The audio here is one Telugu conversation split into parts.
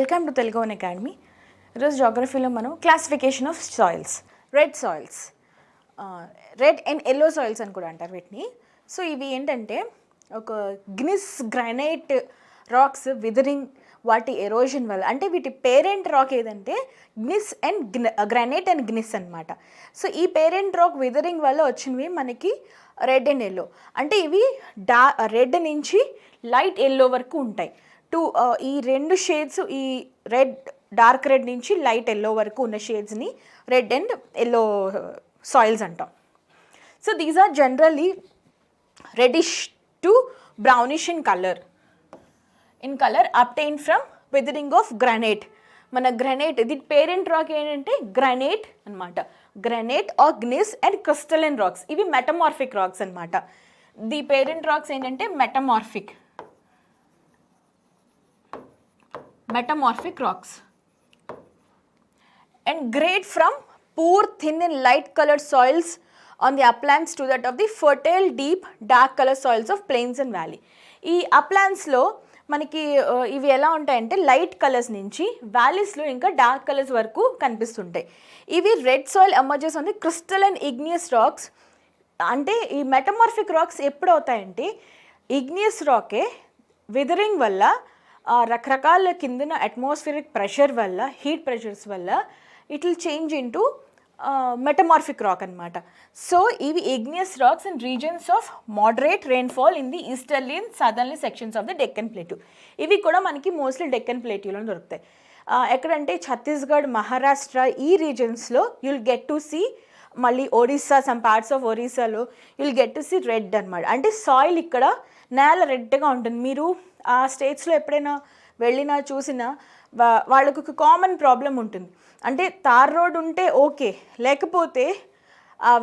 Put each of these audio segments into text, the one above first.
Welcome to Telugu one academy. ఈరోజు జాగ్రఫీలో మనం classification of soils, red soils, red and yellow soils అని కూడా అంటారు వీటిని. సో ఇవి ఏంటంటే ఒక గ్నిస్ గ్రానైట్ రాక్స్ విదరింగ్ వాటి ఎరోజన్ వల్ల, అంటే వీటి పేరెంట్ రాక్ ఏదంటే గ్నిస్ అండ్ గ్రానైట్ అండ్ గ్నిస్ అనమాట. సో ఈ పేరెంట్ రాక్ విదరింగ్ వల్ల వచ్చినవి మనకి రెడ్ అండ్ ఎల్లో. అంటే ఇవి రెడ్ నుంచి లైట్ ఎల్లో వరకు ఉంటాయి. ఈ రెండు షేడ్స్, ఈ రెడ్, డార్క్ రెడ్ నుంచి లైట్ ఎల్లో వరకు ఉన్న షేడ్స్ని రెడ్ అండ్ ఎల్లో సాయిల్స్ అంటాం. So these are generally reddish to brownish in colour obtain from weathering of granite. మన గ్రానైట్, ఇది పేరెంట్ రాక్ ఏంటంటే గ్రానైట్ అనమాట. Granite or gneiss and crystalline rocks, ఇవి మెటమార్ఫిక్ రాక్స్ అనమాట. ది పేరెంట్ రాక్స్ ఏంటంటే metamorphic rocks and grade from poor thin and light colored soils on the uplands to that of the fertile deep dark color soils of plains and valley. ఈ అప్లాండ్స్లో మనకి ఇవి ఎలా ఉంటాయంటే లైట్ కలర్స్ నుంచి వ్యాలీస్లో ఇంకా డార్క్ కలర్స్ వరకు కనిపిస్తుంటాయి. ఇవి red soil emerges on the crystal and igneous rocks. అంటే ఈ మెటమార్ఫిక్ రాక్స్ ఎప్పుడు అవుతాయంటే ఇగ్నియస్ రాకే విదరింగ్ వల్ల, రకరకాల కిందన అట్మాస్ఫిరిక్ ప్రెషర్ వల్ల, హీట్ ప్రెషర్స్ వల్ల it will change into metamorphic rock అనమాట. సో ఇవి igneous rocks in regions of moderate rainfall in the easterly and southerly sections of the Deccan plateau. ఇవి కూడా మనకి మోస్ట్లీ డెక్కన్ ప్లేట్యూలో దొరుకుతాయి. ఎక్కడంటే ఛత్తీస్గఢ్, మహారాష్ట్ర ఈ రీజన్స్లో యుల్ గెట్ టు సీ, మళ్ళీ ఒరిస్సా, సమ్ పార్ట్స్ ఆఫ్ ఒరిస్సాలో you'll get to see red అనమాట. అంటే సాయిల్ ఇక్కడ నేల రెడ్గా ఉంటుంది. మీరు ఆ స్టేట్స్లో ఎప్పుడైనా వెళ్ళినా చూసినా వాళ్ళకు ఒక కామన్ ప్రాబ్లం ఉంటుంది. అంటే తార్ రోడ్ ఉంటే ఓకే, లేకపోతే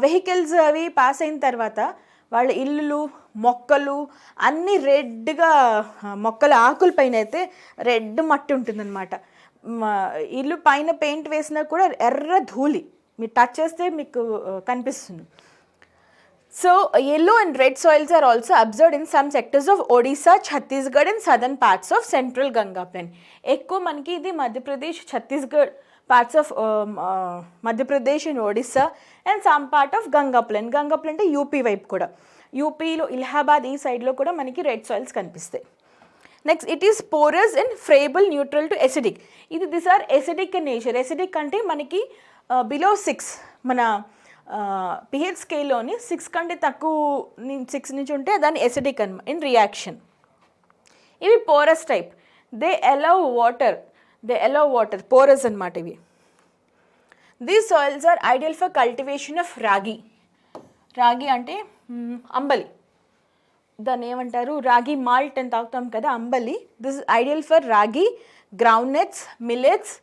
వెహికల్స్ అవి పాస్ అయిన తర్వాత వాళ్ళ ఇల్లులు, మొక్కలు అన్నీ రెడ్గా, మొక్కల ఆకుల పైన అయితే రెడ్ మట్టి ఉంటుందన్నమాట. ఇల్లు పైన పెయింట్ వేసినా కూడా ఎర్ర ధూళి మీరు టచ్ చేస్తే మీకు కనిపిస్తుంది. So yellow and red soils are also observed in some sectors of Odisha, Chhattisgarh and southern parts of central Ganga plain. ఎక్కువ మనకి ఇది Madhya Pradesh, Chhattisgarh, parts of Madhya Pradesh and Odisha and some part of Ganga plain. Ganga plain అంటే యూపీ వైపు కూడా, యూపీలో ఇలహాబాద్ ఈ సైడ్లో కూడా మనకి రెడ్ సాయిల్స్ కనిపిస్తాయి. Next it is porous and friable, neutral to acidic. ఇది this are acidic in nature. Acidic అంటే మనకి బిలో 6, మన పిహెచ్ స్కేల్లోని 6 కంటే తక్కువ, 6 నుంచి ఉంటే దాన్ని ఎసిడిక్ అనమాట ఇన్ రియాక్షన్. ఇవి porous type. They allow water, porous అనమాట ఇవి. These soils are ideal for cultivation of ragi. రాగి అంటే అంబలి, దాన్ని ఏమంటారు, రాగి మాల్ట్ అని తాగుతాం కదా, అంబలి. This is ideal for ragi, groundnuts, millets,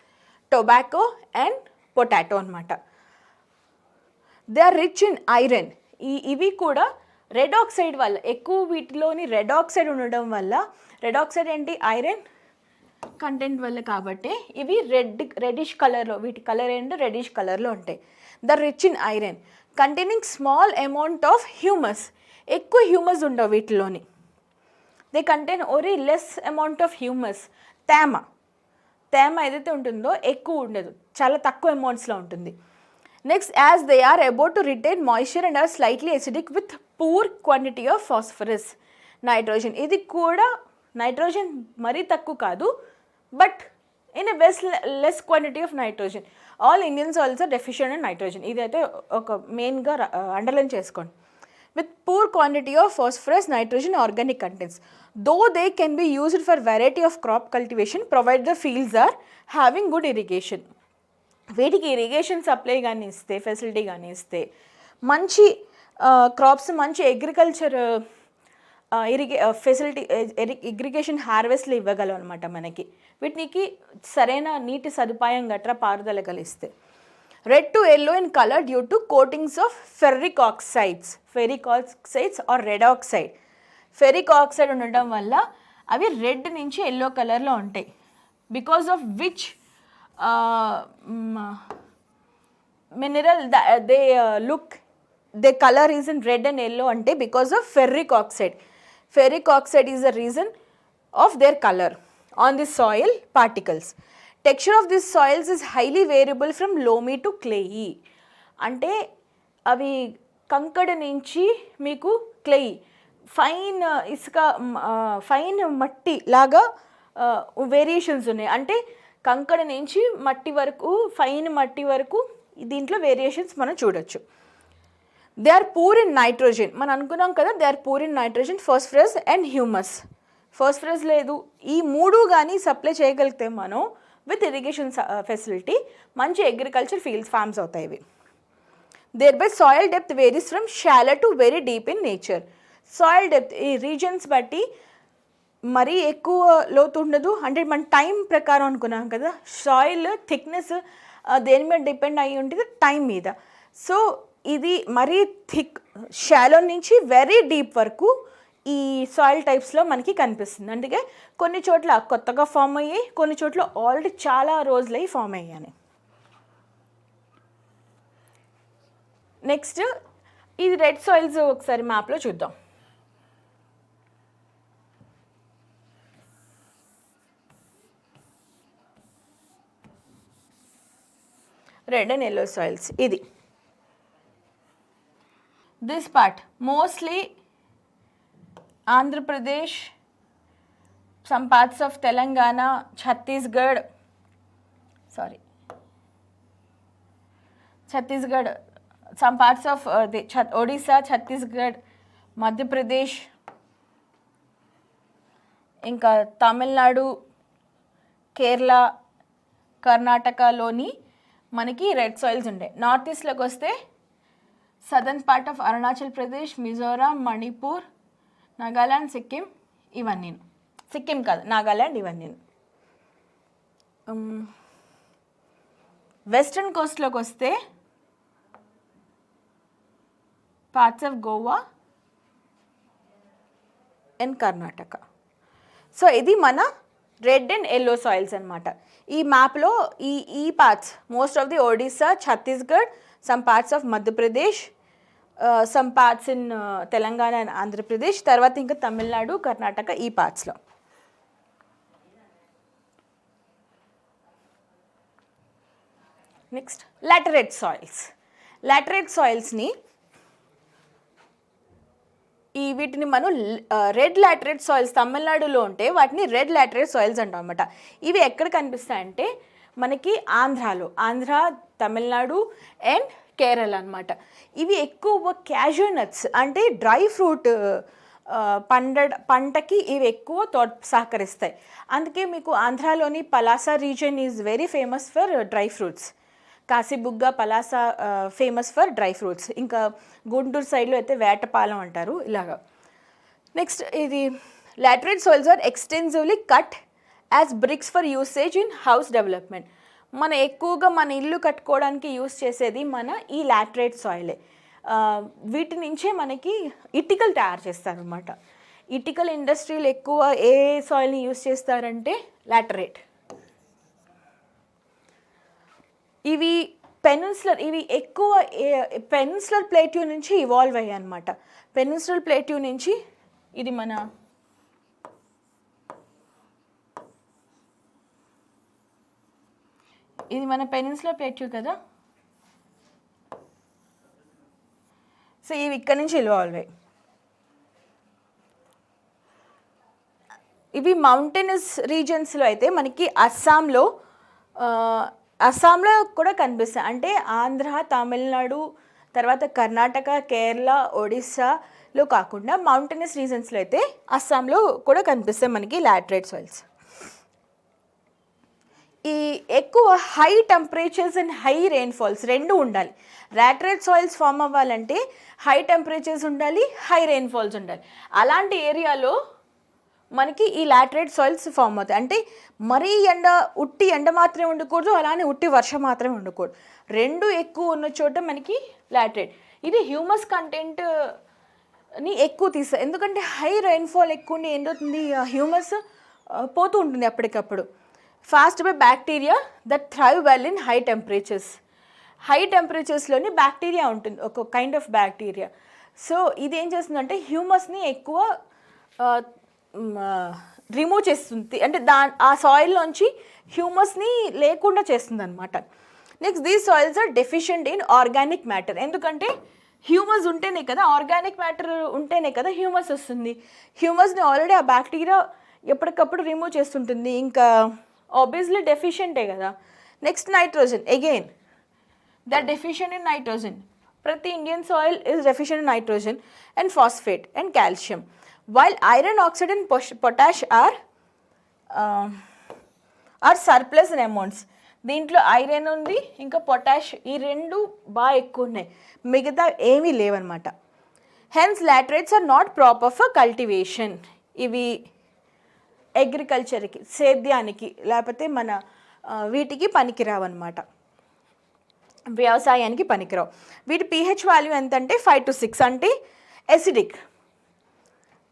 tobacco and potato అనమాట. They are rich in iron. ఇవి కూడా రెడ్ ఆక్సైడ్ వల్ల, ఎక్కువ వీటిలోని రెడ్ ఆక్సైడ్ ఉండడం వల్ల, రెడ్ ఆక్సైడ్ ఏంటి, ఐరన్ కంటెంట్ వల్ల, కాబట్టి ఇవి రెడిష్ కలర్లో, వీటి కలర్ ఏంటో రెడిష్ కలర్లో ఉంటాయి. The rich in iron containing small amount of humus. ఎక్కువ హ్యూమస్ ఉండవు వీటిలోని. They contain only less amount of humus. తేమ ఏదైతే ఉంటుందో ఎక్కువ ఉండదు, చాలా తక్కువ అమౌంట్స్లో ఉంటుంది. Next, as they are about to retain moisture and are slightly acidic with poor quantity of phosphorus, nitrogen. ఇది కూడా నైట్రోజన్ మరీ తక్కువ కాదు, but in a less quantity of nitrogen. All Indian soils are deficient in nitrogen. ఇదైతే ఒక మెయిన్గా అండర్లైన్ చేసుకోండి. With poor quantity of phosphorus, nitrogen, organic contents. Though they can be used for variety of crop cultivation provide the fields are having good irrigation. వీటికి ఇరిగేషన్ సప్లై కానీ ఇస్తే, ఫెసిలిటీ కానీ ఇస్తే మంచి క్రాప్స్, మంచి అగ్రికల్చర్ ఫెసిలిటీ, ఇరిగేషన్ హార్వెస్ట్లు ఇవ్వగలం అనమాట మనకి. వీటికి సరైన నీటి సదుపాయం గట్రా పారుదల కలిస్తే. Red to yellow in colour due to coatings of ferric oxides or red oxide. Ferric oxide ఉండటం వల్ల అవి రెడ్ నుంచి ఎల్లో కలర్లో ఉంటాయి. Because of which mineral they look, their color is in red and yellow ante because of ferric oxide. Ferric oxide is the reason of their color on the soil particles. Texture of these soils is highly variable from loamy to clayey. అంటే అవి కంకడ నుంచి మీకు క్లేయి ఫైన్ ఇసుక ఫైన్ మట్టి లాగా వేరియేషన్స్ ఉన్నాయి. అంటే కంకడ నుంచి మట్టి వరకు ఫైన్ మట్టి వరకు దీంట్లో వేరియేషన్స్ మనం చూడొచ్చు. They are poor in nitrogen. మనం అనుకున్నాం కదా, they are poor in nitrogen, phosphorus and humus. Phosphorus లేదు, ఈ మూడు కానీ సప్లై చేయగలిగితే మనం విత్ ఇరిగేషన్ ఫెసిలిటీ మంచి అగ్రికల్చర్ ఫీల్డ్స్ ఫార్మ్స్ అవుతాయి ఇవి. There by soil depth varies from shallow to very deep in nature. Soil depth ఈ రీజన్స్ బట్టి మరీ ఎక్కువ లోతు ఉండదు. అంటే మన టైం ప్రకారం అనుకున్నాం కదా, సాయిల్ థిక్నెస్ దేని మీద డిపెండ్ అయ్యి ఉంటుంది, టైం మీద. సో ఇది మరీ థిక్ షాలో నుంచి వెరీ డీప్ వరకు ఈ సాయిల్ టైప్స్లో మనకి కనిపిస్తుంది. అందుకే కొన్ని చోట్ల కొత్తగా ఫామ్ అయ్యాయి, కొన్ని చోట్ల ఆల్రెడీ చాలా రోజులై ఫామ్ అయ్యాయి. నెక్స్ట్ ఇది రెడ్ సాయిల్స్ ఒకసారి మ్యాప్లో చూద్దాం. Red and yellow soils. ఇది this part mostly Andhra Pradesh, some parts of Telangana, Chhattisgarh, some parts of Odisha, Chhattisgarh, Madhya Pradesh, ఇంకా తమిళనాడు, కేరళ, కర్ణాటకలోని మనకి రెడ్ సాయిల్స్ ఉంటాయి. నార్త్ ఈస్ట్లోకి వస్తే southern part of Arunachal Pradesh, Mizoram, Manipur, Nagaland, Sikkim, ఇవన్నీ. సిక్కిం కాదు, నాగాల్యాండ్, ఇవన్నీ. వెస్ట్రన్ కోస్ట్లోకి వస్తే parts of Goa and Karnataka. So ఇది మన రెడ్ అండ్ yellow సాయిల్స్ అనమాట. ఈ మ్యాప్లో ఈ parts most of the Odisha, Chhattisgarh, some parts of Madhya Pradesh, some parts in Telangana and Andhra Pradesh, తర్వాత ఇంకా తమిళనాడు, కర్ణాటక, ఈ పార్ట్స్లో. Next laterite soils. లాటరైట్ సాయిల్స్ని వీటిని మనం రెడ్ లాటరైట్ సాయిల్స్ తమిళనాడులో ఉంటే వాటిని రెడ్ లాటరైట్ సాయిల్స్ అంటాం అన్నమాట. ఇవి ఎక్కడ కనిపిస్తాయంటే మనకి ఆంధ్ర, తమిళనాడు అండ్ కేరళ అనమాట. ఇవి ఎక్కువ క్యాష్యూ నట్స్ అంటే డ్రై ఫ్రూట్ పంటకి ఇవి ఎక్కువ సహకరిస్తాయి. అందుకే మీకు ఆంధ్రాలోని Palasa region is very famous for dry fruits. Kashibugga, Palasa famous for dry fruits. ఇంకా గుంటూరు సైడ్లో అయితే వేటపాలెం అంటారు ఇలాగా. నెక్స్ట్ ఇది laterite soils are extensively cut as bricks for usage in house development. మన ఎక్కువగా మన ఇల్లు కట్టుకోవడానికి యూస్ చేసేది మన ఈ లాటరైట్ సాయిలే. వీటి నుంచే మనకి ఇటుకలు తయారు చేస్తారనమాట. ఇటుకల ఇండస్ట్రీలు ఎక్కువ ఏ సాయిల్ని యూస్ చేస్తారంటే లాటరైట్. ఇవి ఎక్కువ పెనిన్సులర్ ప్లేట్యూ నుంచి ఇవాల్వ్ అయ్యాయి అనమాట. పెనిన్సులర్ ప్లేట్యూ నుంచి ఇది మన పెనిన్సులర్ ప్లేట్యూ కదా. సో ఇవి ఇక్కడ నుంచి ఇవాల్వ్ అయ్యాయి. ఇవి మౌంటైనస్ రీజన్స్లో అయితే మనకి అస్సాంలో కూడా కనిపిస్తాయి. అంటే ఆంధ్ర, తమిళనాడు, తర్వాత కర్ణాటక, కేరళ, ఒడిస్సాలో కాకుండా మౌంటైనస్ రీజన్స్లో అయితే అస్సాంలో కూడా కనిపిస్తాయి మనకి లాటరైట్ సాయిల్స్. ఈ ఎక్కువ high temperatures and high rainfalls రెండు ఉండాలి. లాటరైట్ సాయిల్స్ ఫామ్ అవ్వాలంటే హై టెంపరేచర్స్ ఉండాలి, హై రెయిన్ఫాల్స్ ఉండాలి. అలాంటి ఏరియాలో మనకి ఈ లాటరైట్ సాయిల్స్ ఫామ్ అవుతాయి. అంటే మరీ ఉట్టి ఎండ మాత్రమే ఉండకూడదు, అలానే ఉట్టి వర్షం మాత్రమే ఉండకూడదు. రెండు ఎక్కువ ఉన్న చోట మనకి లాటరైట్. ఇది హ్యూమస్ కంటెంట్ని ఎక్కువ తీస్తుంది. ఎందుకంటే హై రెయిన్ఫాల్ ఎక్కువ ఉండి ఏంటవుతుంది, హ్యూమస్ పోతూ ఉంటుంది అప్పటికప్పుడు. Fast by bacteria that thrive well in high temperatures. High టెంపరేచర్స్లోని బ్యాక్టీరియా ఉంటుంది, ఒక కైండ్ ఆఫ్ బ్యాక్టీరియా. సో ఇది ఏం చేస్తుందంటే హ్యూమస్ని ఎక్కువ రిమూవ్ చేస్తుంది, అంటే ఆ సాయిల్లోంచి హ్యూమస్ని లేకుండా చేస్తుంది అనమాట. Next these soils are deficient in organic matter. ఎందుకంటే హ్యూమస్ ఉంటేనే కదా, ఆర్గానిక్ మ్యాటర్ ఉంటేనే కదా హ్యూమస్ వస్తుంది. హ్యూమస్ని ఆల్రెడీ ఆ బ్యాక్టీరియా ఎప్పటికప్పుడు రిమూవ్ చేస్తుంటుంది, ఇంకా ఆబ్వియస్లీ డెఫిషియెంటే కదా. Next nitrogen, again the deficient in nitrogen. ప్రతి Indian soil is deficient in nitrogen and phosphate and calcium, while iron oxide and potash are surplus in amounts. దీంట్లో ఐరన్ ఉంది, ఇంకా పొటాష్, ఈ రెండు బాగా ఎక్కువ ఉన్నాయి, మిగతా ఏమీ లేవన్నమాట. Hence laterites are not proper for cultivation. ఇవి అగ్రికల్చర్కి, సేద్యానికి, లేకపోతే మన వీటికి పనికిరావన్నమాట, వ్యవసాయానికి పనికిరావు. వీటి pH వాల్యూ ఎంత అంటే 5 to 6, అంటే ఎసిడిక్.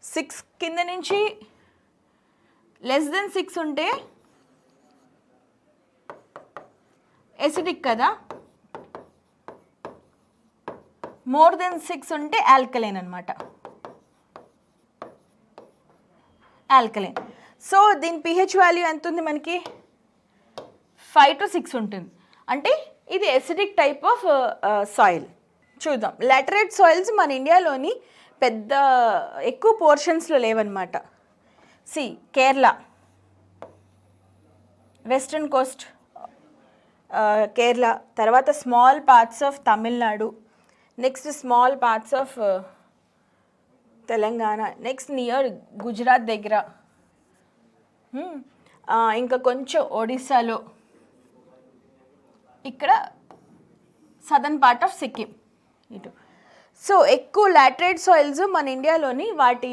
6 కింద నుంచి లెస్ దెన్ 6 ఉంటే ఎసిడిక్ కదా, మోర్ దెన్ 6 ఉంటే ఆల్కలైన్ అనమాట, ఆల్కలైన్. సో దీని pH వాల్యూ ఎంత ఉంది మనకి? 5 to 6 ఉంటుంది, అంటే ఇది ఎసిడిక్ టైప్ ఆఫ్ సాయిల్. చూద్దాం, లాటరైట్ సాయిల్స్ మన ఇండియాలోని పెద్ద ఎక్కువ పోర్షన్స్లో లేవన్నమాట. కేరళ, వెస్ట్రన్ కోస్ట్ కేరళ, తర్వాత small parts of Tamil Nadu, next small parts of Telangana, next near Gujarat దగ్గర, ఇంకా కొంచెం ఒడిస్సాలో, ఇక్కడ సదర్న్ పార్ట్ ఆఫ్ సిక్కిం ఇటు. సో ఎక్కువ లాటరైట్ సాయిల్స్ మన ఇండియాలోని వాటి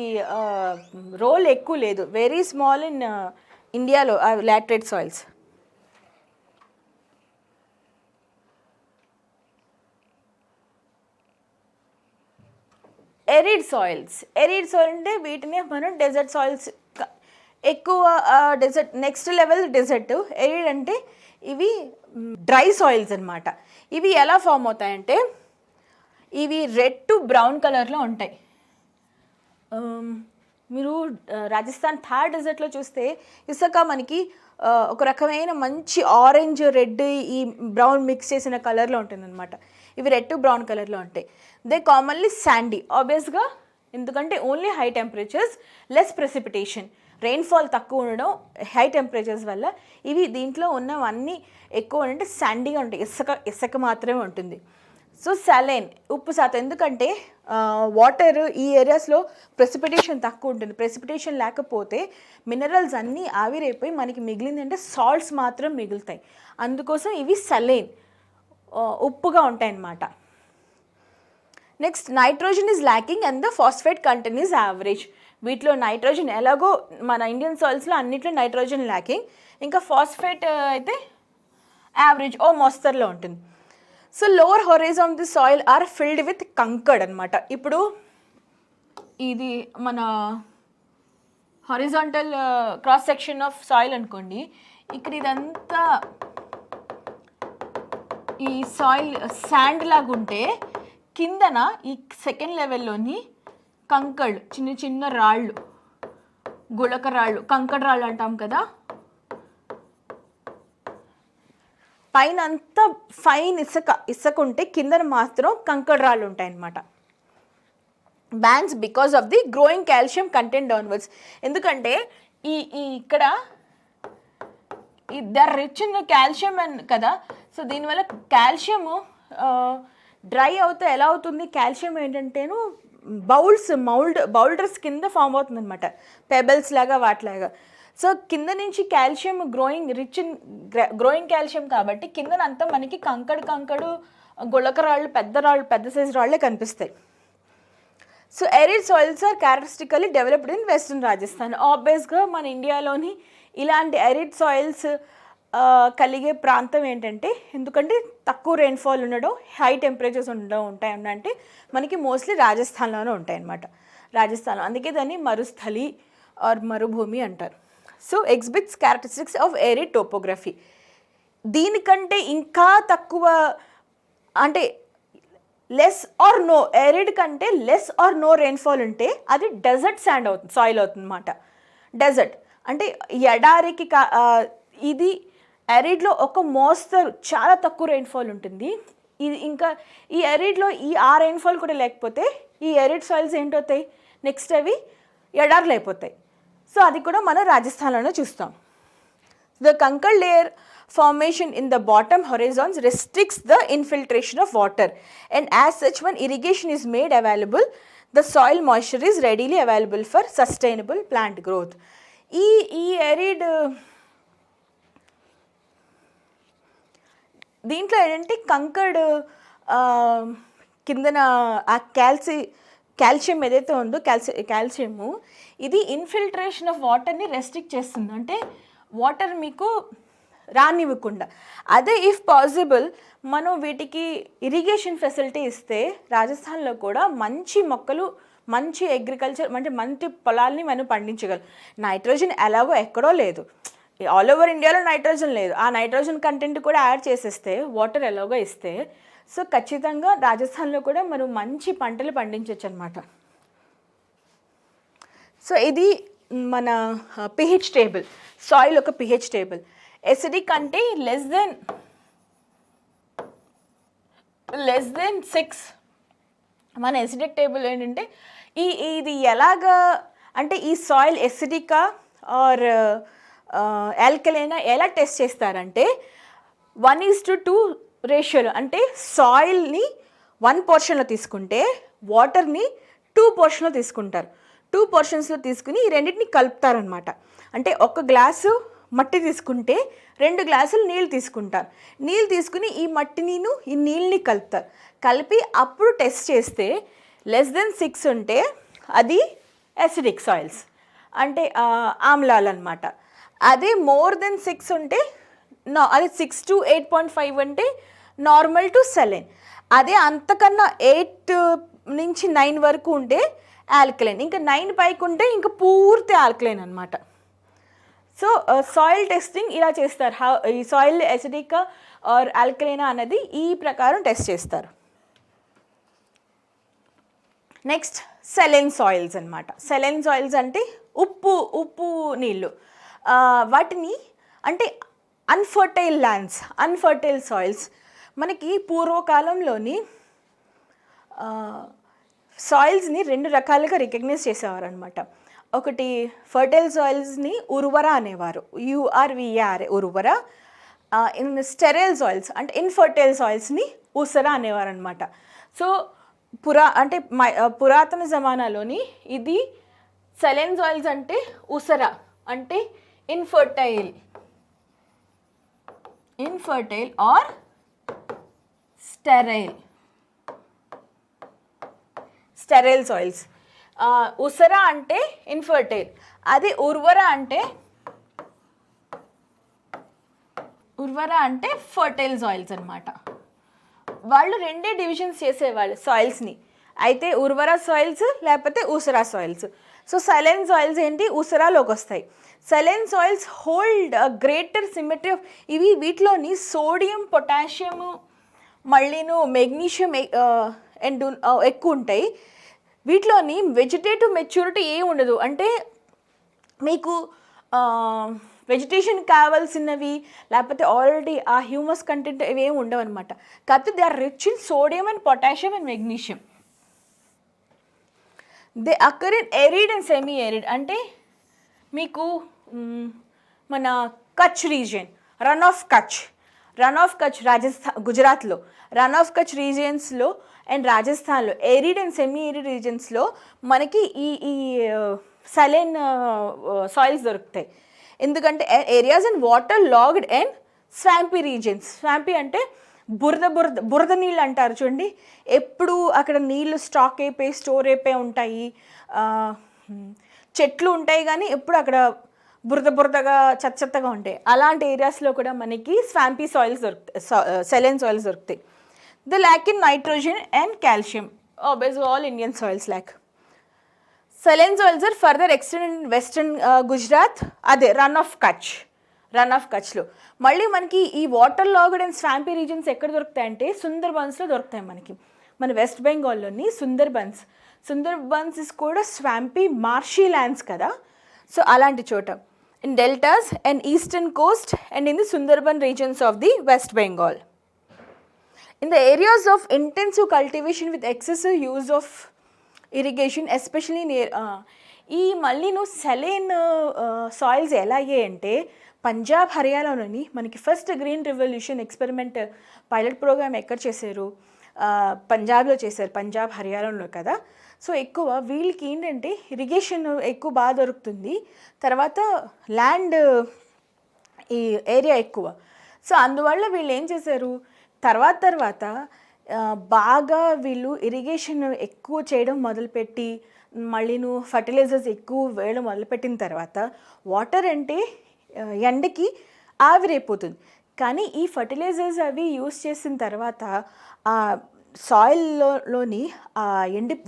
రోల్ ఎక్కువ లేదు, వెరీ స్మాల్ ఇన్ ఇండియాలో laterite soils. Arid soils, arid soil అంటే వీటిని మనం డెజర్ట్ సాయిల్స్, ఎక్కువ desert, next level desert. Arid అంటే ఇవి డ్రై సాయిల్స్ అనమాట. ఇవి ఎలా ఫామ్ అవుతాయంటే ఇవి రెడ్ టు బ్రౌన్ కలర్లో ఉంటాయి. మీరు రాజస్థాన్ థార్ డెజర్ట్లో చూస్తే ఇసుక మనకి ఒక రకమైన మంచి ఆరెంజ్, రెడ్, ఈ బ్రౌన్ మిక్స్ చేసిన కలర్లో ఉంటుందన్నమాట. ఇవి రెడ్ టు బ్రౌన్ కలర్లో ఉంటాయి. దే కామన్లీ శాండీ, ఆబ్వియస్గా, ఎందుకంటే only high temperatures, less precipitation, rainfall తక్కువ ఉండడం, హై టెంపరేచర్స్ వల్ల ఇవి దీంట్లో ఉన్నవన్నీ ఎక్కువ అంటే శాండీగా ఉంటాయి, ఇసుక మాత్రమే ఉంటుంది. సో సాలైన్, ఉప్పు శాతం, ఎందుకంటే వాటర్ ఈ ఏరియాస్లో ప్రెసిపిటేషన్ తక్కువ ఉంటుంది. ప్రెసిపిటేషన్ లేకపోతే మినరల్స్ అన్నీ ఆవిరైపోయి మనకి మిగిలింది అంటే సాల్ట్స్ మాత్రం మిగులుతాయి. అందుకోసం ఇవి సలైన్, ఉప్పుగా ఉంటాయన్నమాట. Next nitrogen is lacking and the phosphate content is average. వీటిలో నైట్రోజన్ ఎలాగో మన ఇండియన్ సాయిల్స్లో అన్నిట్లో నైట్రోజన్ ల్యాకింగ్, ఇంకా ఫాస్ఫేట్ అయితే యావరేజ్ ఓ మోస్తరులో ఉంటుంది. So lower horizon of the soil are filled with కంకర్డ్ అనమాట. ఇప్పుడు ఇది మన horizontal cross section of soil అనుకోండి, ఇక్కడ ఇదంతా ఈ సాయిల్ శాండ్ లాగా ఉంటే కిందన ఈ సెకండ్ లెవెల్లోని కంకడ్, చిన్న చిన్న రాళ్ళు, గుళక రాళ్ళు, కంకడ్ రాళ్ళు అంటాం కదా, పైన అంతా ఫైన్ ఇసుక ఉంటే కిందన మాత్రం కంకడ్ రాళ్ళు ఉంటాయన్నమాట. Bans because of the growing calcium content downwards. ఎందుకంటే ఈ ఇక్కడ they are rich in calcium and కదా, సో దీనివల్ల కాల్షియము డ్రై అవుతే ఎలా అవుతుంది, కాల్షియం ఏంటంటేను బౌల్డర్స్ కింద ఫామ్ అవుతుంది అనమాట, పెబల్స్ లాగా వాటిలాగా. సో కింద నుంచి calcium rich in growing calcium కాబట్టి కిందనంతా మనకి కంకడు గుళక రాళ్ళు, పెద్ద సైజు రాళ్ళే కనిపిస్తాయి. So arid soils are characteristically developed in western Rajasthan. ఆబ్వియస్గా మన ఇండియాలోని ఇలాంటి ఎరిడ్ సాయిల్స్ కలిగే ప్రాంతం ఏంటంటే, ఎందుకంటే తక్కువ రెయిన్ఫాల్ ఉండడం, హై టెంపరేచర్స్ ఉంటాయి అంటే మనకి మోస్ట్లీ రాజస్థాన్లోనే ఉంటాయి అన్నమాట. రాజస్థాన్లో అందుకే దాన్ని మరుస్థలి ఆర్ మరుభూమి అంటారు. So exhibits characteristics of arid topography. దీనికంటే ఇంకా తక్కువ అంటే లెస్ ఆర్ నో, ఎరిడ్ కంటే లెస్ ఆర్ నో రెయిన్ఫాల్ ఉంటే అది డెజర్ట్ శాండ్ అవుతుంది, సాయిల్ అవుతుంది అన్నమాట. డెజర్ట్ అంటే ఎడారికి ఇది ఎరిడ్లో ఒక మోస్తరు చాలా తక్కువ రెయిన్ఫాల్ ఉంటుంది. ఇది ఇంకా ఈ ఎరిడ్లో ఆ రెయిన్ఫాల్ కూడా లేకపోతే ఈ ఎరిడ్ సాయిల్స్ ఏంటవుతాయి, నెక్స్ట్ అవి ఎడార్లు అయిపోతాయి. సో అది కూడా మనం రాజస్థాన్లోనే చూస్తాం. The kankar layer formation in the bottom horizons restricts the infiltration of water, and as such when irrigation is made available, the soil moisture is readily available for sustainable plant growth. ఈ arid దీంట్లో ఏంటంటే కంకర్డ్ కిందన ఆ కాల్షియం ఏదైతే ఉందో కాల్షియము ఇది ఇన్ఫిల్ట్రేషన్ ఆఫ్ వాటర్ని రెస్ట్రిక్ట్ చేస్తుంది, అంటే వాటర్ మీకు రానివ్వకుండా. అదే ఇఫ్ పాసిబుల్ మనం వీటికి ఇరిగేషన్ ఫెసిలిటీ ఇస్తే రాజస్థాన్లో కూడా మంచి మొక్కలు, మంచి అగ్రికల్చర్, అంటే మంచి పొలాల్ని మనం పండించగలం. నైట్రోజన్ ఎలాగో ఎక్కడో లేదు, ఆల్ ఓవర్ ఇండియాలో నైట్రోజన్ లేదు. ఆ నైట్రోజన్ కంటెంట్ కూడా యాడ్ చేసేస్తే, వాటర్ ఎలాగో ఇస్తే, సో ఖచ్చితంగా రాజస్థాన్లో కూడా మనం మంచి పంటలు పండించవచ్చు అనమాట. సో ఇది మన పిహెచ్ టేబుల్, సాయిల్ ఒక పిహెచ్ టేబుల్. ఎసిడిక్ అంటే లెస్ దెన్ 6. మన ఎసిడిక్ టేబుల్ ఏంటంటే ఇది ఎలాగా అంటే ఈ సాయిల్ ఎసిడికా ఆర్ ఆల్కలైనా ఎలా టెస్ట్ చేస్తారంటే 1:2 రేషియోలో, అంటే సాయిల్ని 1 పోర్షన్లో తీసుకుంటే వాటర్ని 2 పోర్షన్లో తీసుకుంటారు. 2 పోర్షన్స్లో తీసుకుని ఈ రెండింటిని కలుపుతారనమాట. అంటే ఒక గ్లాసు మట్టి తీసుకుంటే 2 గ్లాసులు నీళ్ళు తీసుకుంటారు. నీళ్ళు తీసుకుని ఈ మట్టిని ఈ నీళ్ళని కలుపుతారు. కలిపి అప్పుడు టెస్ట్ చేస్తే లెస్ దెన్ 6 ఉంటే అది యాసిడిక్ సాయిల్స్, అంటే ఆమ్లాలు అనమాట. అదే మోర్ దెన్ 6 ఉంటే అది 6 to 8.5 అంటే నార్మల్ టు సెలైన్. అదే అంతకన్నా 8 నుంచి 9 వరకు ఉంటే ఆల్కలైన్, ఇంకా 9 పైకి ఉంటే ఇంకా పూర్తి ఆల్కలైన్ అనమాట. సో సాయిల్ టెస్టింగ్ ఇలా చేస్తారు. ఈ సాయిల్ యాసిడిక్ ఆర్ ఆల్కలైనా అన్నది ఈ ప్రకారం టెస్ట్ చేస్తారు. నెక్స్ట్ సెలైన్ సాయిల్స్ అనమాట. సెలైన్ సాయిల్స్ అంటే ఉప్పు నీళ్ళు, వాటిని అంటే అన్ఫర్టైల్ ల్యాండ్స్, అన్ఫర్టైల్ సాయిల్స్. మనకి పూర్వకాలంలోని సాయిల్స్ని 2 రకాలుగా రికగ్నైజ్ చేసేవారు అనమాట. ఒకటి ఫర్టైల్ సాయిల్స్ని ఉర్వర అనేవారు, URVR ఉర్వర. స్టెరైల్ సాయిల్స్ అంటే ఇన్ఫర్టైల్ సాయిల్స్ని ఊసరా అనేవారు అనమాట. సో పురాతన జమానాలోని ఇది సెలైన్ సాయిల్స్ అంటే ఊసరా, అంటే ఇన్ఫర్టైల్ ఆర్ స్టెరైల్ సాయిల్స్. ఉసరా అంటే ఇన్ఫర్టైల్, అది ఉర్వర అంటే ఫర్టైల్ సాయిల్స్ అనమాట. వాళ్ళు 2 డివిజన్స్ చేసేవాళ్ళు సాయిల్స్ని, అయితే ఉర్వర సాయిల్స్ లేకపోతే ఊసరా సాయిల్స్. సో సెలైన్ సాయిల్స్ ఏంటి, ఊసరాలోకి వస్తాయి. Saline soils hold greater symmetry of, వీటిలోని సోడియం, పొటాషియము, మళ్ళీను మెగ్నీషియం ఎక్కువ ఉంటాయి. వీటిలోని వెజిటేటివ్ మెచ్యూరిటీ ఏమి ఉండదు, అంటే మీకు వెజిటేషన్ కావాల్సినవి లేకపోతే ఆల్రెడీ ఆ హ్యూమస్ కంటెంట్ ఇవేమి ఉండవు అనమాట. కాకపోతే they are rich in sodium and potassium and magnesium. They occur in arid and semi arid, అంటే మీకు మన కచ్ రీజియన్, రన్ ఆఫ్ కచ్ రాజస్థాన్, గుజరాత్లో రన్ ఆఫ్ కచ్ రీజియన్స్లో అండ్ రాజస్థాన్లో ఎరిడ్ అండ్ సెమీ ఎరిడ్ రీజన్స్లో మనకి ఈ సెలైన్ సాయిల్స్ దొరుకుతాయి. ఎందుకంటే areas and water logged and swampy regions. Swampy అంటే బురద నీళ్ళు అంటారు చూడండి, ఎప్పుడు అక్కడ నీళ్ళు స్టాక్ స్టోర్ అయిపోయి ఉంటాయి, చెట్లు ఉంటాయి కానీ ఎప్పుడు అక్కడ బురదగా చెత్తగా ఉంటాయి. అలాంటి ఏరియాస్లో కూడా మనకి స్వాంపీ సాయిల్స్ దొరుకుతాయి, సెలైన్ సాయిల్స్ దొరుకుతాయి. They lack in nitrogen and calcium. Obviously, all Indian soils lack. Saline soils are further extended in western Gujarat. Ade run of Kutchlo. మళ్ళీ మనకి ఈ water logged and swampy reasons ఎక్కడ దొరుకుతాయి అంటే సుందర్బన్స్లో దొరుకుతాయి మనకి. మన వెస్ట్ బెంగాల్లోని సుందర్బన్స్ కూడా స్వాంపీ మార్షీ ల్యాండ్స్ కదా. సో అలాంటి చోట in deltas and eastern coast and in the Sundarban regions of the West Bengal. In the areas of intensive cultivation with excessive use of irrigation, especially near ఈ మళ్ళీ సెలైన్ సాయిల్స్ ఎలా అయ్యాయి అంటే పంజాబ్ హర్యానాలోని మనకి first green revolution experiment pilot programme ఎక్కడ చేశారు, పంజాబ్లో చేశారు, పంజాబ్ హర్యానాలో కదా. సో ఎక్కువ వీళ్ళకి ఏంటంటే ఇరిగేషన్ ఎక్కువ బాగా దొరుకుతుంది, తర్వాత ల్యాండ్ ఈ ఏరియా ఎక్కువ. సో అందువల్ల వీళ్ళు ఏం చేశారు, తర్వాత బాగా వీళ్ళు ఇరిగేషన్ ఎక్కువ చేయడం మొదలుపెట్టి మళ్ళీ ఫర్టిలైజర్స్ ఎక్కువ వేయడం మొదలుపెట్టిన తర్వాత వాటర్ అంటే ఎండకి ఆవిరైపోతుంది. కానీ ఈ ఫర్టిలైజర్స్ అవి యూస్ చేసిన తర్వాత ఆ సాయిల్లోని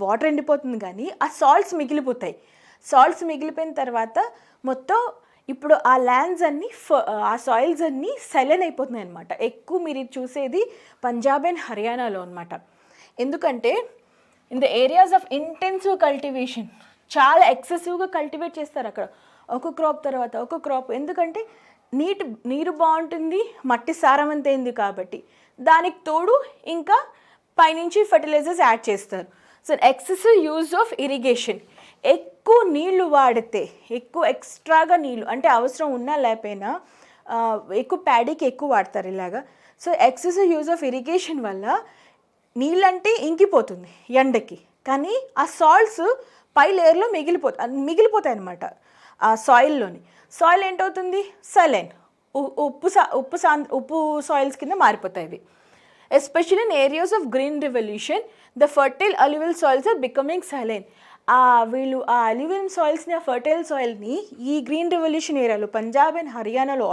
వాటర్ ఎండిపోతుంది, కానీ ఆ సాల్ట్స్ మిగిలిపోతాయి. సాల్ట్స్ మిగిలిపోయిన తర్వాత మొత్తం ఇప్పుడు ఆ ల్యాండ్స్ అన్నీ ఆ సాయిల్స్ అన్నీ సెలైన్ అయిపోతున్నాయి అనమాట. ఎక్కువ మీరు ఇది చూసేది పంజాబ్ అండ్ హర్యానాలో అనమాట. ఎందుకంటే in the areas of intensive cultivation చాలా ఎక్సెసివ్గా కల్టివేట్ చేస్తారు అక్కడ, ఒక క్రాప్ తర్వాత ఒక క్రాప్. ఎందుకంటే నీరు బాగుంటుంది, మట్టి సారవంతైంది కాబట్టి. దానికి తోడు ఇంకా పైనుంచి ఫర్టిలైజర్స్ యాడ్ చేస్తారు. So excessive use of irrigation, ఎక్కువ నీళ్లు వాడితే, ఎక్కువ ఎక్స్ట్రాగా నీళ్ళు అంటే అవసరం ఉన్నా లేకపోయినా ఎక్కువ ప్యాడీకి ఎక్కువ వాడతారు ఇలాగా. So excessive use of irrigation వల్ల నీళ్ళంటే ఇంకిపోతుంది ఎండకి, కానీ ఆ సాల్ట్స్ పై లేయర్లో మిగిలిపోతాయి అన్నమాట ఆ సాయిల్లోని. సాయిల్ ఏంటవుతుంది, సెలైన్, ఉప్పు సాయిల్స్ కింద మారిపోతాయి ఇవి. Especially in areas of green revolution the fertile alluvial soils are becoming saline. వీళ్ళు ఆ అల్యూవియల్ సాయిల్స్ని, ఆ ఫర్టైల్ సాయిల్ని ఈ గ్రీన్ రెవల్యూషన్ ఏరియాలో పంజాబ్ అండ్ హర్యానాలో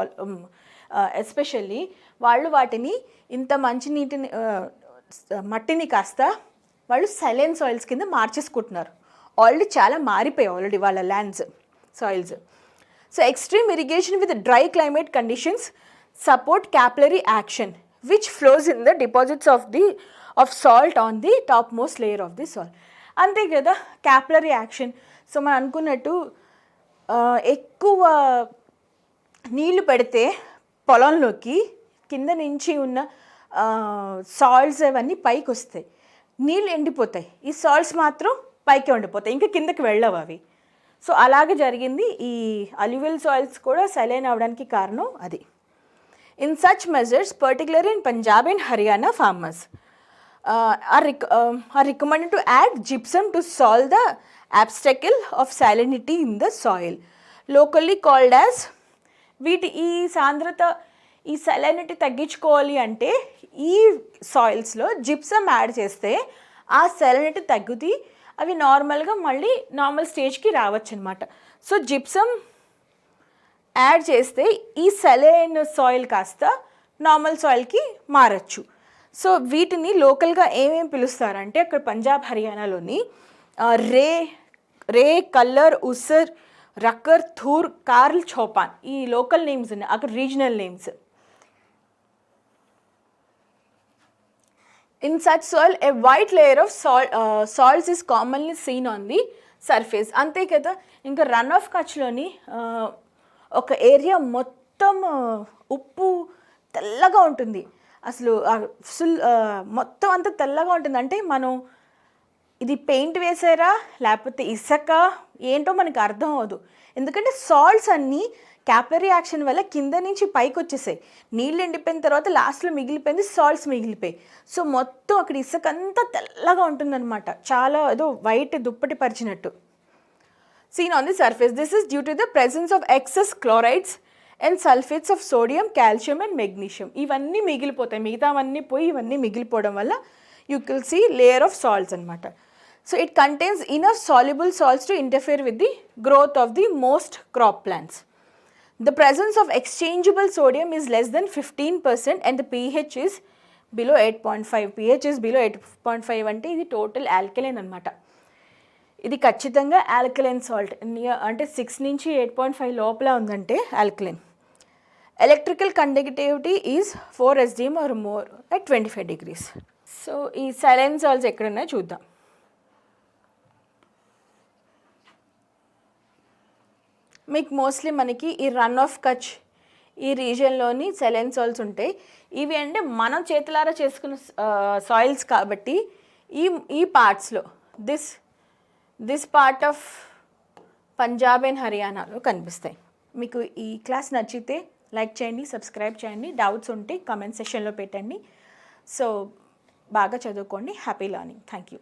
ఎస్పెషల్లీ వాళ్ళు వాటిని ఇంత మంచినీటిని మట్టిని కాస్త వాళ్ళు సెలైన్ సాయిల్స్ కింద మార్చేసుకుంటున్నారు. ఆల్రెడీ చాలా మారిపోయాయి ఆల్రెడీ వాళ్ళ lands soils. So extreme irrigation with dry climate conditions support capillary action which flows in the deposits of salt on the top most layer of the soil. అంతే కదా క్యాపిలరీ యాక్షన్. సో మనం అనుకున్నట్టు ఎక్కువ నీళ్లు పెడితే పొలంలోకి కింద నుంచి ఉన్న సాల్ట్స్ అవన్నీ పైకి వస్తాయి, నీళ్ళు ఎండిపోతాయి, ఈ సాల్ట్స్ మాత్రం పైకి ఉండిపోతాయి, ఇంకా కిందకి వెళ్ళవు అవి. సో అలాగే జరిగింది. ఈ అల్యూవియల్ సాయిల్స్ కూడా సెలైన్ అవడానికి కారణం అది. In such measures particularly in Punjab and Haryana farmers are recommended to add gypsum to solve the obstacle of salinity in the soil, locally called as ఈ సాంద్రత, ఈ సెలైనిటీ తగ్గించుకోవాలి అంటే ఈ సాయిల్స్లో జిప్సమ్ యాడ్ చేస్తే ఆ సెలైనిటీ తగ్గుతుంది, అవి నార్మల్గా మళ్ళీ నార్మల్ స్టేజ్కి రావచ్చు అనమాట. సో జిప్సమ్ యాడ్ చేస్తే ఈ సెలైన్ సాయిల్ కాస్త నార్మల్ సాయిల్కి మారచ్చు. సో వీటిని లోకల్గా ఏమేమి పిలుస్తారంటే అక్కడ పంజాబ్ హర్యానాలోని రే, కల్లర్, ఉసర్, రక్కర్, థూర్, కార్ల్, చౌపాన్, ఈ లోకల్ నేమ్స్ ఉన్నాయి, అక్కడ regional names. In such soil A white layer of salts is commonly seen on the surface. అంతే కదా, ఇంకా రన్ ఆఫ్ కచ్లోని ఒక ఏరియా మొత్తం ఉప్పు తెల్లగా ఉంటుంది, అసలు మొత్తం అంతా తెల్లగా ఉంటుంది. అంటే మనం ఇది పెయింట్ వేసారా లేకపోతే ఇసుక ఏంటో మనకు అర్థం అవ్వదు, ఎందుకంటే సాల్ట్స్ అన్నీ క్యాపిలరీ యాక్షన్ వల్ల కింద నుంచి పైకి వచ్చేసాయి. నీళ్ళు ఎండిపోయిన తర్వాత లాస్ట్లో మిగిలిపోయింది సాల్ట్స్ మిగిలిపోయి. సో మొత్తం అక్కడ ఇసుక అంతా తెల్లగా ఉంటుందన్నమాట, చాలా ఏదో వైట్ దుప్పటి పరిచినట్టు. seen on the surface. This is due to the presence of excess chlorides and sulfates of sodium, calcium and magnesium. ఇవన్నీ మిగిలిపోతాయి, మిగతావన్నీ పోయి ఇవన్నీ మిగిలిపోవడం వల్ల you can see layer of salts అన్నమాట. So it contains enough soluble salts to interfere with the growth of the most crop plants. The presence of exchangeable sodium is less than 15% and the pH is below 8.5. pH is below 8.5 అంటే ఇది టోటల్ ఆల్కలైన్ అన్నమాట. ఇది ఖచ్చితంగా ఆల్కలైన్ సాల్ట్, అంటే 6 నుంచి 8.5 లోపల ఉందంటే alkaline. Electrical conductivity is 4 SDM or more at 25 degrees. So ఈ సైలెన్ సాల్ట్స్ ఎక్కడున్నాయో చూద్దాం. మీకు మోస్ట్లీ మనకి ఈ రన్ ఆఫ్ కచ్ ఈ రీజియన్లోని సెలెన్ సాయిల్స్ ఉంటాయి. ఇవి అంటే మనం చేతులారా చేసుకున్న సాయిల్స్ కాబట్టి ఈ పార్ట్స్లో this part of Punjab and హర్యానాలో కనిపిస్తాయి. మీకు ఈ క్లాస్ నచ్చితే లైక్ చేయండి, సబ్స్క్రైబ్ చేయండి. డౌట్స్ ఉంటే కామెంట్ సెక్షన్లో పెట్టండి. సో బాగా చదువుకోండి. Happy learning. Thank you.